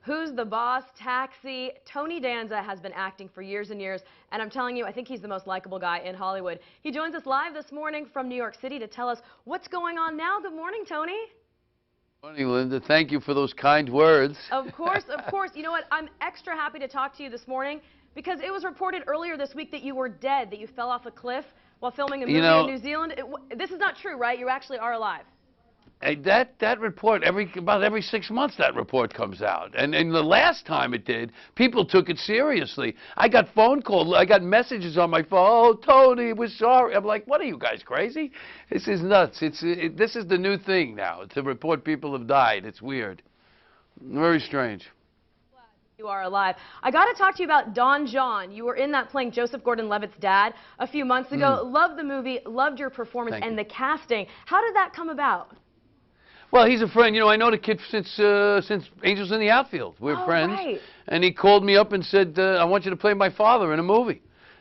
Who's the Boss, Taxi. Tony Danza has been acting for years and years, and I'm telling you, I think he's the most likable guy in Hollywood. He joins us live this morning from New York City to tell us what's going on now. Good morning, Tony. Good morning, Linda. Thank you for those kind words. Of course, of course. You know what? I'm extra happy to talk to you this morning because it was reported earlier this week that you were dead, that you fell off a cliff while filming a movie in New Zealand. This is not true, right? You actually are alive. That report, about every 6 months that report comes out. And the last time it did, people took it seriously. I got phone calls, I got messages on my phone, "Oh, Tony, we're sorry." I'm like, what are you guys, crazy? This is nuts. This is the new thing now, to report people have died. It's weird. Very strange. You are alive. I got to talk to you about Don John. You were in that playing Joseph Gordon-Levitt's dad a few months ago. Loved the movie, loved your performance and the casting. How did that come about? Well, he's a friend. You know, I know the kid since Angels in the Outfield. We're friends. Right. And he called me up and said, "I want you to play my father in a movie."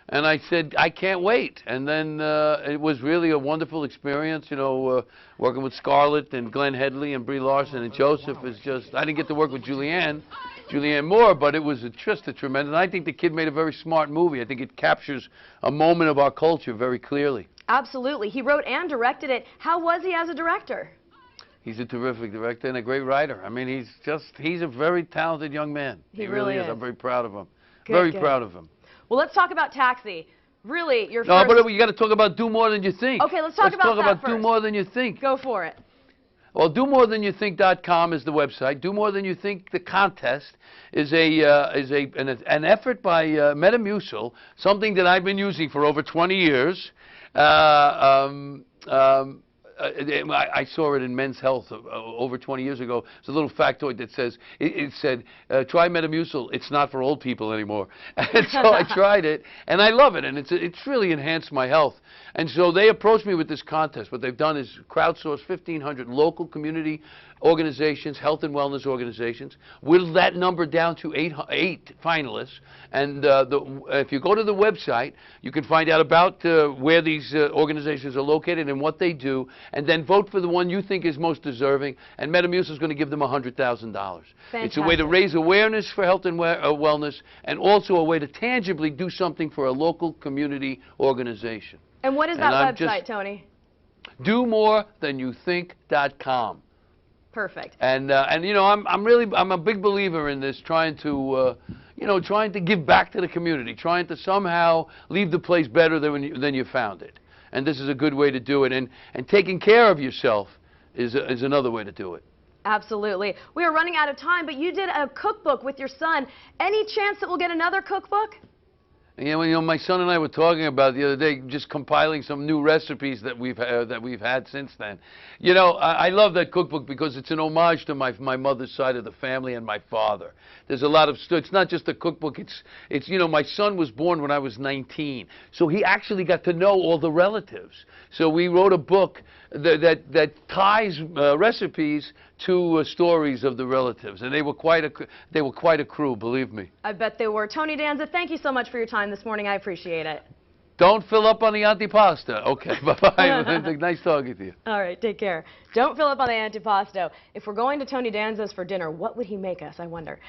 And I said, "I can't wait." And then it was really a wonderful experience, you know, working with Scarlett and Glenn Headley and Brie Larson and Joseph is just, I didn't get to work with Julianne Moore, but it was just a tremendous, and I think the kid made a very smart movie. I think it captures a moment of our culture very clearly. Absolutely. He wrote and directed it. How was he as a director? He's a terrific director and a great writer. I mean, he's a very talented young man. He really is. I'm very proud of him. Good. Proud of him. Well, let's talk about Taxi. Really, your first... No, but you got to talk about Do More Than You Think. Okay, let's talk about that first. Do More Than You Think. Go for it. Well, DoMoreThanYouThink.com is the website. Do More Than You Think, the contest, is an effort by Metamucil, something that I've been using for over 20 years. I saw it in Men's Health over 20 years ago. It's a little factoid that says, it said, try Metamucil, it's not for old people anymore. And so I tried it, and I love it, and it's really enhanced my health. And so they approached me with this contest. What they've done is crowdsource 1,500 local community organizations, health and wellness organizations, whittle that number down to eight finalists. And if you go to the website, you can find out about where these organizations are located and what they do, and then vote for the one you think is most deserving, and Metamucil is going to give them $100,000. It's a way to raise awareness for health and wellness, and also a way to tangibly do something for a local community organization. And what is that website, Tony? DoMoreThanYouThink.com. Perfect. And you know, I'm a big believer in this, trying to give back to the community, trying to somehow leave the place better than you found it. And this is a good way to do it. And taking care of yourself is another way to do it. Absolutely. We are running out of time, but you did a cookbook with your son. Any chance that we'll get another cookbook? Yeah, well, you know, my son and I were talking about the other day, just compiling some new recipes that we've had since then. You know, I love that cookbook because it's an homage to my mother's side of the family and my father. There's a lot of it's not just a cookbook. It's you know, my son was born when I was 19, so he actually got to know all the relatives. So we wrote a book that ties recipes to stories of the relatives, and they were quite a crew, believe me. I bet they were. Tony Danza, thank you so much for your time this morning. I appreciate it. Don't fill up on the antipasto. Okay, bye-bye. Nice talking to you. All right, take care. Don't fill up on the antipasto. If we're going to Tony Danza's for dinner, what would he make us, I wonder?